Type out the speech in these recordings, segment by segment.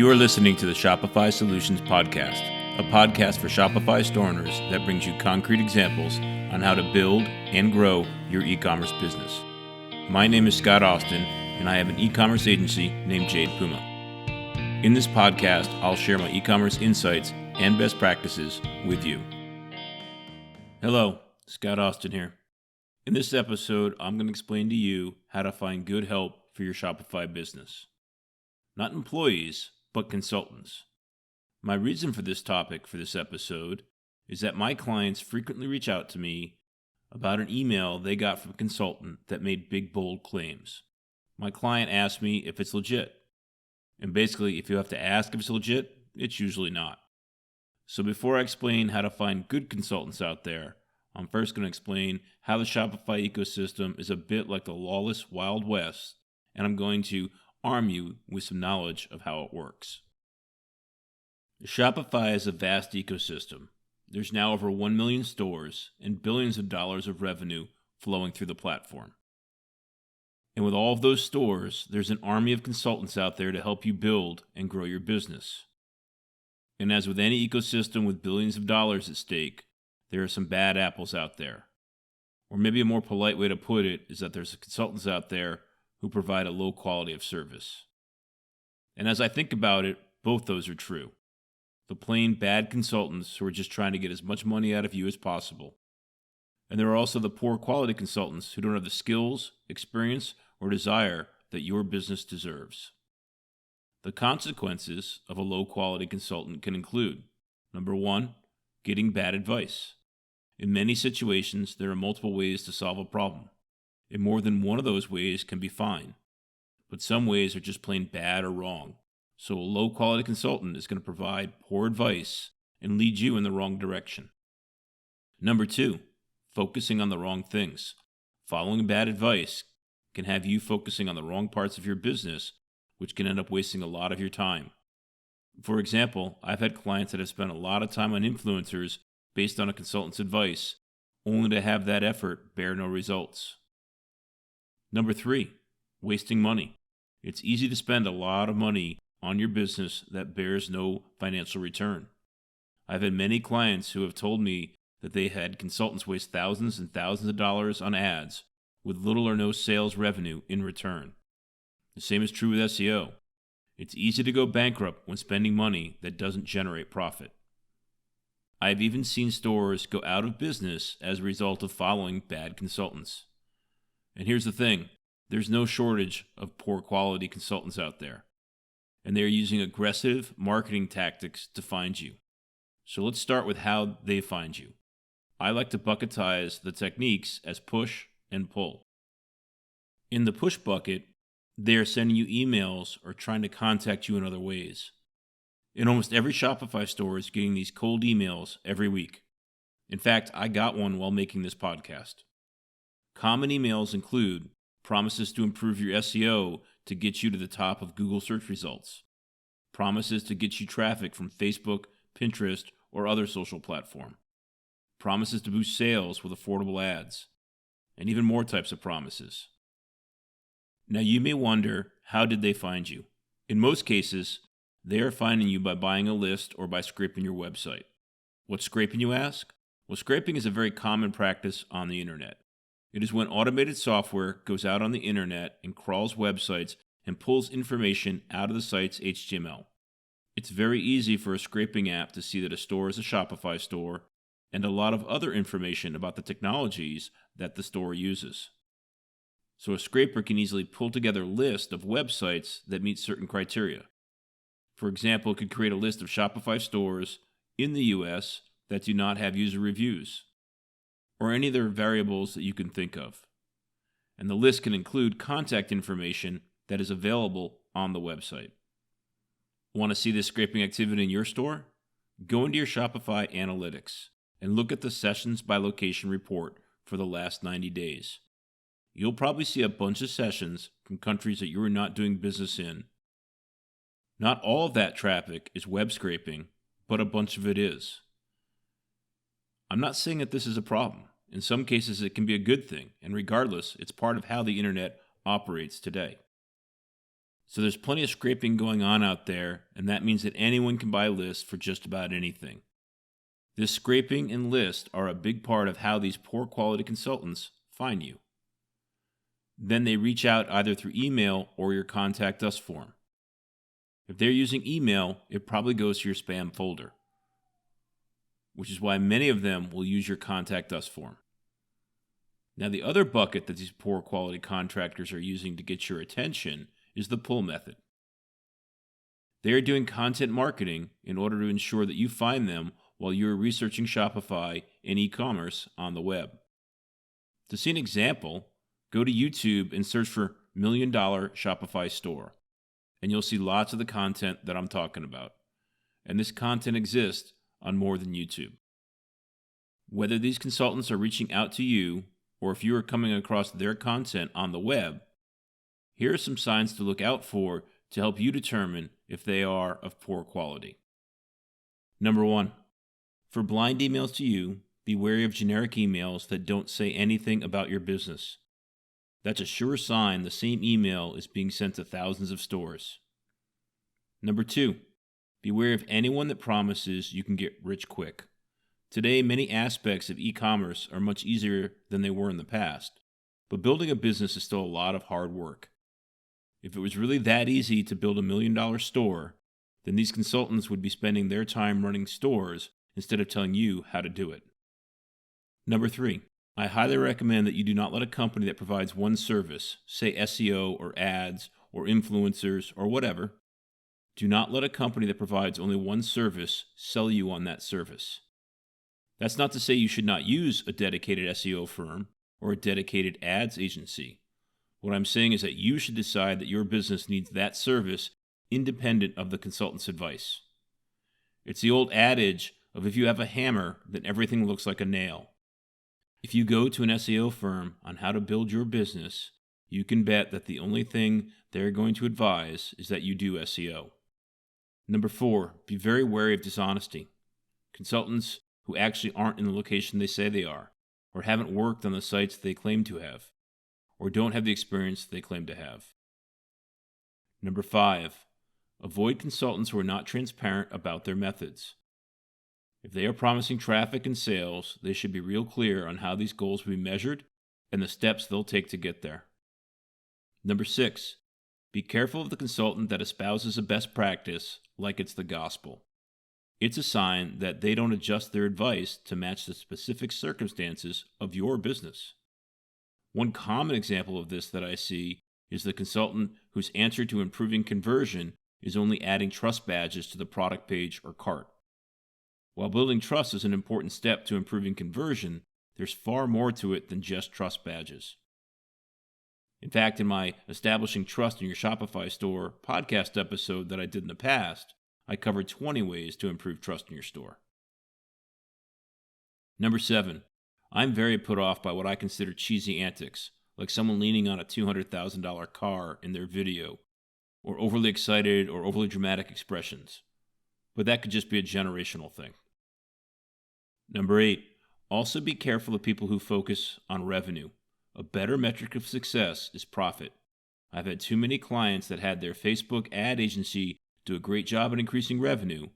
You are listening to the Shopify Solutions Podcast, a podcast for Shopify store owners that brings you concrete examples on how to build and grow your e-commerce business. My name is Scott Austin, and I have an e-commerce agency named Jade Puma. In this podcast, I'll share my e-commerce insights and best practices with you. Hello, Scott Austin here. In this episode, I'm going to explain to you how to find good help for your Shopify business. Not employees, but consultants. My reason for this topic for this episode is that my clients frequently reach out to me about an email they got from a consultant that made big, bold claims. My client asked me if it's legit. And basically, if you have to ask if it's legit, it's usually not. So before I explain how to find good consultants out there, I'm first going to explain how the Shopify ecosystem is a bit like the lawless Wild West, and I'm going to arm you with some knowledge of how it works. Shopify is a vast ecosystem. There's now over 1 million stores and billions of dollars of revenue flowing through the platform. And with all of those stores, there's an army of consultants out there to help you build and grow your business. And as with any ecosystem with billions of dollars at stake, there are some bad apples out there. Or maybe a more polite way to put it is that there's consultants out there who provide a low quality of service. And as I think about it, both those are true. The plain bad consultants who are just trying to get as much money out of you as possible. And there are also the poor quality consultants who don't have the skills, experience, or desire that your business deserves. The consequences of a low quality consultant can include, number one, getting bad advice. In many situations, there are multiple ways to solve a problem. And more than one of those ways can be fine. But some ways are just plain bad or wrong. So a low-quality consultant is going to provide poor advice and lead you in the wrong direction. Number two, focusing on the wrong things. Following bad advice can have you focusing on the wrong parts of your business, which can end up wasting a lot of your time. For example, I've had clients that have spent a lot of time on influencers based on a consultant's advice, only to have that effort bear no results. Number three, wasting money. It's easy to spend a lot of money on your business that bears no financial return. I've had many clients who have told me that they had consultants waste thousands and thousands of dollars on ads with little or no sales revenue in return. The same is true with SEO. It's easy to go bankrupt when spending money that doesn't generate profit. I've even seen stores go out of business as a result of following bad consultants. And here's the thing, there's no shortage of poor quality consultants out there. And they're using aggressive marketing tactics to find you. So let's start with how they find you. I like to bucketize the techniques as push and pull. In the push bucket, they're sending you emails or trying to contact you in other ways. In almost every Shopify store is getting these cold emails every week. In fact, I got one while making this podcast. Common emails include promises to improve your SEO to get you to the top of Google search results, promises to get you traffic from Facebook, Pinterest, or other social platform, promises to boost sales with affordable ads, and even more types of promises. Now you may wonder, how did they find you? In most cases, they are finding you by buying a list or by scraping your website. What's scraping, you ask? Well, scraping is a very common practice on the internet. It is when automated software goes out on the internet and crawls websites and pulls information out of the site's HTML. It's very easy for a scraping app to see that a store is a Shopify store and a lot of other information about the technologies that the store uses. So a scraper can easily pull together a list of websites that meet certain criteria. For example, it could create a list of Shopify stores in the US that do not have user reviews, or any other variables that you can think of. And the list can include contact information that is available on the website. Want to see this scraping activity in your store? Go into your Shopify analytics and look at the sessions by location report for the last 90 days. You'll probably see a bunch of sessions from countries that you are not doing business in. Not all of that traffic is web scraping, but a bunch of it is. I'm not saying that this is a problem. In some cases, it can be a good thing, and regardless, it's part of how the internet operates today. So there's plenty of scraping going on out there, and that means that anyone can buy lists for just about anything. This scraping and list are a big part of how these poor quality consultants find you. Then they reach out either through email or your Contact Us form. If they're using email, it probably goes to your spam folder, which is why many of them will use your Contact Us form. Now, the other bucket that these poor quality contractors are using to get your attention is the pull method. They are doing content marketing in order to ensure that you find them while you're researching Shopify and e-commerce on the web. To see an example, go to YouTube and search for $1 Million Shopify Store, and you'll see lots of the content that I'm talking about. And this content exists on more than YouTube. Whether these consultants are reaching out to you or if you are coming across their content on the web, here are some signs to look out for to help you determine if they are of poor quality. Number 1, for blind emails to you, be wary of generic emails that don't say anything about your business. That's a sure sign the same email is being sent to thousands of stores. Number 2, beware of anyone that promises you can get rich quick. Today, many aspects of e-commerce are much easier than they were in the past, but building a business is still a lot of hard work. If it was really that easy to build $1 million store, then these consultants would be spending their time running stores instead of telling you how to do it. Number 3, I highly recommend that you do not let a company that provides one service, say SEO or ads or influencers or whatever, do not let a company that provides only one service sell you on that service. That's not to say you should not use a dedicated SEO firm or a dedicated ads agency. What I'm saying is that you should decide that your business needs that service independent of the consultant's advice. It's the old adage of if you have a hammer, then everything looks like a nail. If you go to an SEO firm on how to build your business, you can bet that the only thing they're going to advise is that you do SEO. Number 4, be very wary of dishonesty. Consultants who actually aren't in the location they say they are, or haven't worked on the sites they claim to have, or don't have the experience they claim to have. Number 5, avoid consultants who are not transparent about their methods. If they are promising traffic and sales, they should be real clear on how these goals will be measured and the steps they'll take to get there. Number 6, be careful of the consultant that espouses a best practice like it's the gospel. It's a sign that they don't adjust their advice to match the specific circumstances of your business. One common example of this that I see is the consultant whose answer to improving conversion is only adding trust badges to the product page or cart. While building trust is an important step to improving conversion, there's far more to it than just trust badges. In fact, in my Establishing Trust in Your Shopify Store podcast episode that I did in the past, I covered 20 ways to improve trust in your store. Number 7, I'm very put off by what I consider cheesy antics, like someone leaning on a $200,000 car in their video, or overly excited or overly dramatic expressions. But that could just be a generational thing. Number 8, also be careful of people who focus on revenue. A better metric of success is profit. I've had too many clients that had their Facebook ad agency do a great job at increasing revenue,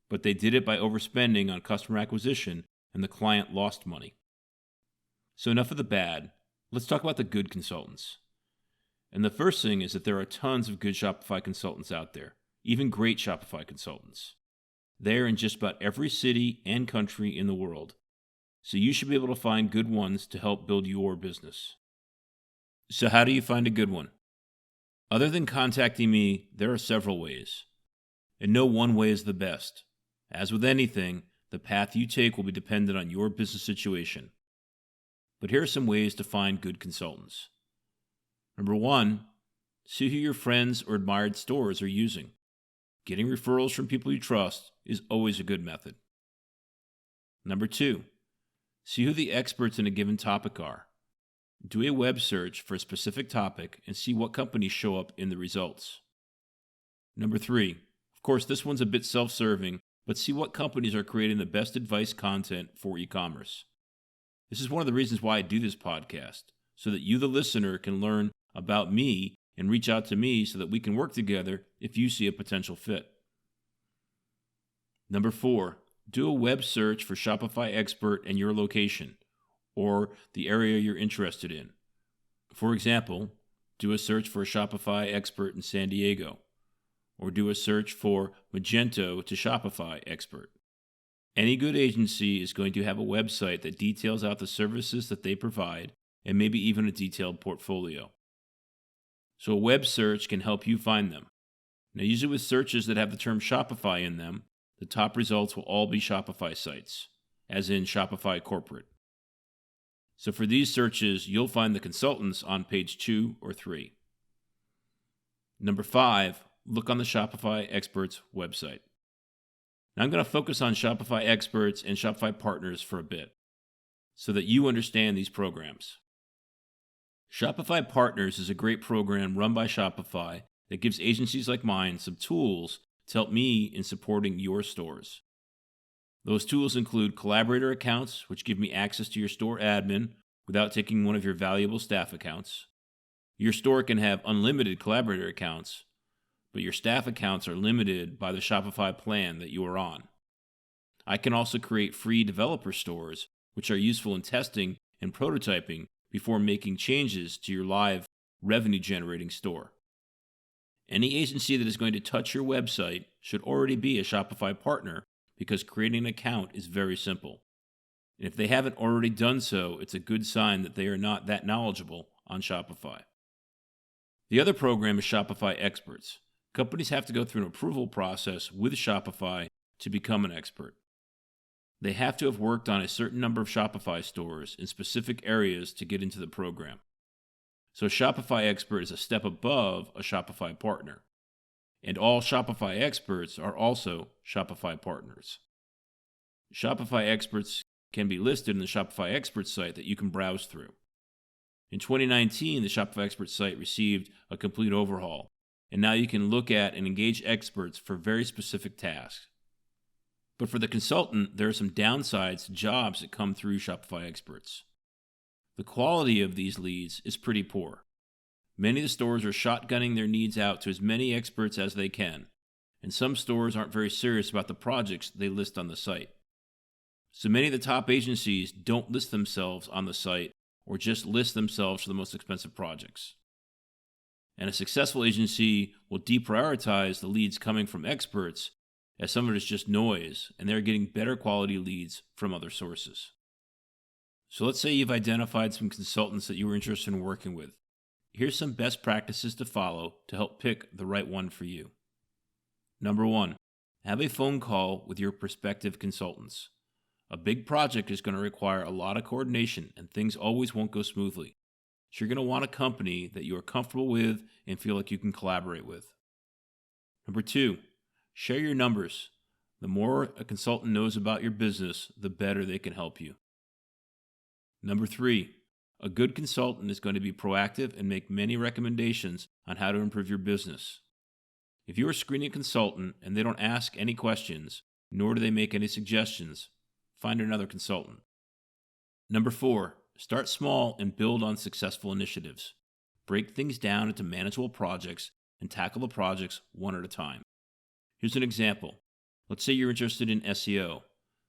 but they did it by overspending on customer acquisition and the client lost money. So enough of the bad. Let's talk about the good consultants. And the first thing is that there are tons of good Shopify consultants out there, even great Shopify consultants. They are in just about every city and country in the world. So you should be able to find good ones to help build your business. So how do you find a good one? Other than contacting me, there are several ways. And no one way is the best. As with anything, the path you take will be dependent on your business situation. But here are some ways to find good consultants. Number 1, see who your friends or admired stores are using. Getting referrals from people you trust is always a good method. Number 2, see who the experts in a given topic are. Do a web search for a specific topic and see what companies show up in the results. Number 3, of course this one's a bit self-serving, but see what companies are creating the best advice content for e-commerce. This is one of the reasons why I do this podcast, so that you, the listener, can learn about me and reach out to me so that we can work together if you see a potential fit. Number 4, do a web search for Shopify Expert and your location, or the area you're interested in. For example, do a search for a Shopify Expert in San Diego, or do a search for Magento to Shopify Expert. Any good agency is going to have a website that details out the services that they provide and maybe even a detailed portfolio. So a web search can help you find them. Now, usually with searches that have the term Shopify in them, the top results will all be Shopify sites, as in Shopify Corporate. So for these searches, you'll find the consultants on page 2 or 3. Number 5, look on the Shopify Experts website. Now I'm going to focus on Shopify Experts and Shopify Partners for a bit, so that you understand these programs. Shopify Partners is a great program run by Shopify that gives agencies like mine some tools to help me in supporting your stores. Those tools include collaborator accounts, which give me access to your store admin without taking one of your valuable staff accounts. Your store can have unlimited collaborator accounts, but your staff accounts are limited by the Shopify plan that you are on. I can also create free developer stores, which are useful in testing and prototyping before making changes to your live revenue-generating store. Any agency that is going to touch your website should already be a Shopify partner because creating an account is very simple. And if they haven't already done so, it's a good sign that they are not that knowledgeable on Shopify. The other program is Shopify Experts. Companies have to go through an approval process with Shopify to become an expert. They have to have worked on a certain number of Shopify stores in specific areas to get into the program. So Shopify Expert is a step above a Shopify partner. And all Shopify experts are also Shopify partners. Shopify experts can be listed in the Shopify Experts site that you can browse through. In 2019, the Shopify Experts site received a complete overhaul, and now you can look at and engage experts for very specific tasks. But for the consultant, there are some downsides to jobs that come through Shopify Experts. The quality of these leads is pretty poor. Many of the stores are shotgunning their needs out to as many experts as they can, and some stores aren't very serious about the projects they list on the site. So many of the top agencies don't list themselves on the site or just list themselves for the most expensive projects. And a successful agency will deprioritize the leads coming from experts as some of it is just noise, and they're getting better quality leads from other sources. So let's say you've identified some consultants that you were interested in working with. Here's some best practices to follow to help pick the right one for you. Number 1, have a phone call with your prospective consultants. A big project is going to require a lot of coordination, and things always won't go smoothly. So you're going to want a company that you are comfortable with and feel like you can collaborate with. Number 2, share your numbers. The more a consultant knows about your business, the better they can help you. Number 3, a good consultant is going to be proactive and make many recommendations on how to improve your business. If you are screening a consultant and they don't ask any questions, nor do they make any suggestions, find another consultant. Number 4, start small and build on successful initiatives. Break things down into manageable projects and tackle the projects one at a time. Here's an example. Let's say you're interested in SEO.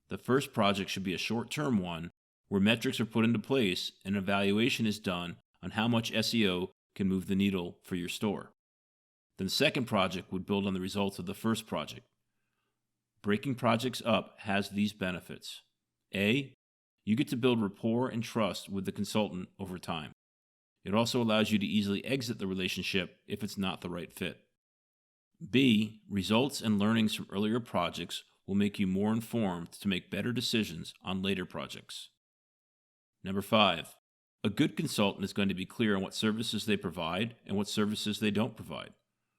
The first project should be a short-term one where metrics are put into place and an evaluation is done on how much SEO can move the needle for your store. Then the second project would build on the results of the first project. Breaking projects up has these benefits. A, you get to build rapport and trust with the consultant over time. It also allows you to easily exit the relationship if it's not the right fit. B, results and learnings from earlier projects will make you more informed to make better decisions on later projects. Number 5, a good consultant is going to be clear on what services they provide and what services they don't provide.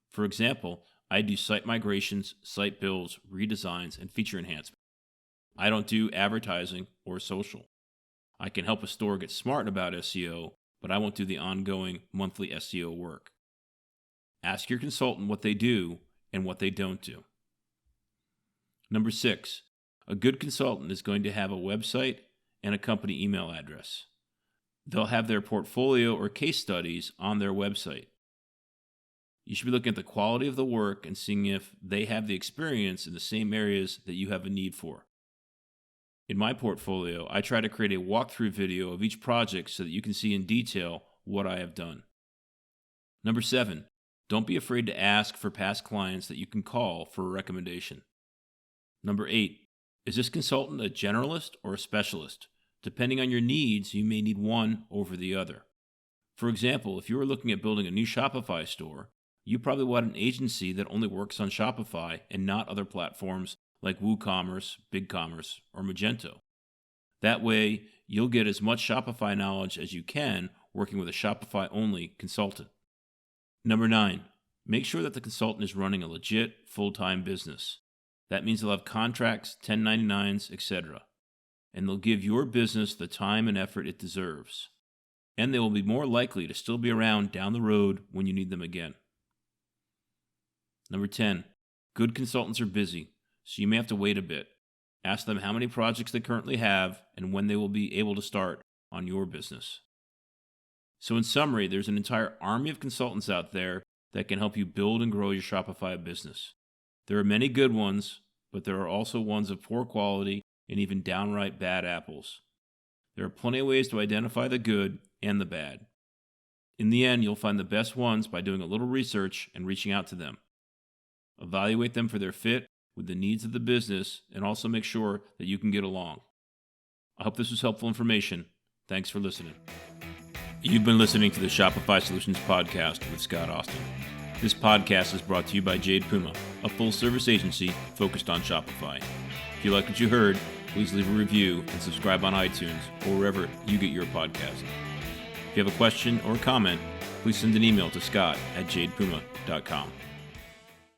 For example, I do site migrations, site builds, redesigns, and feature enhancement. I don't do advertising or social. I can help a store get smart about SEO, but I won't do the ongoing monthly SEO work. Ask your consultant what they do and what they don't do. Number 6, a good consultant is going to have a website and a company email address. They'll have their portfolio or case studies on their website. You should be looking at the quality of the work and seeing if they have the experience in the same areas that you have a need for. In my portfolio, I try to create a walkthrough video of each project so that you can see in detail what I have done. Number 7, don't be afraid to ask for past clients that you can call for a recommendation. Number 8, is this consultant a generalist or a specialist? Depending on your needs, you may need one over the other. For example, if you are looking at building a new Shopify store, you probably want an agency that only works on Shopify and not other platforms like WooCommerce, BigCommerce, or Magento. That way, you'll get as much Shopify knowledge as you can working with a Shopify-only consultant. Number 9, make sure that the consultant is running a legit, full-time business. That means they'll have contracts, 1099s, etc. And they'll give your business the time and effort it deserves. And they will be more likely to still be around down the road when you need them again. Number 10, good consultants are busy, so you may have to wait a bit. Ask them how many projects they currently have and when they will be able to start on your business. So in summary, there's an entire army of consultants out there that can help you build and grow your Shopify business. There are many good ones, but there are also ones of poor quality and even downright bad apples. There are plenty of ways to identify the good and the bad. In the end, you'll find the best ones by doing a little research and reaching out to them. Evaluate them for their fit with the needs of the business and also make sure that you can get along. I hope this was helpful information. Thanks for listening. You've been listening to the Shopify Solutions Podcast with Scott Austin. This podcast is brought to you by Jade Puma, a full-service agency focused on Shopify. If you like what you heard, please leave a review and subscribe on iTunes or wherever you get your podcast. If you have a question or comment, please send an email to scott@jadepuma.com.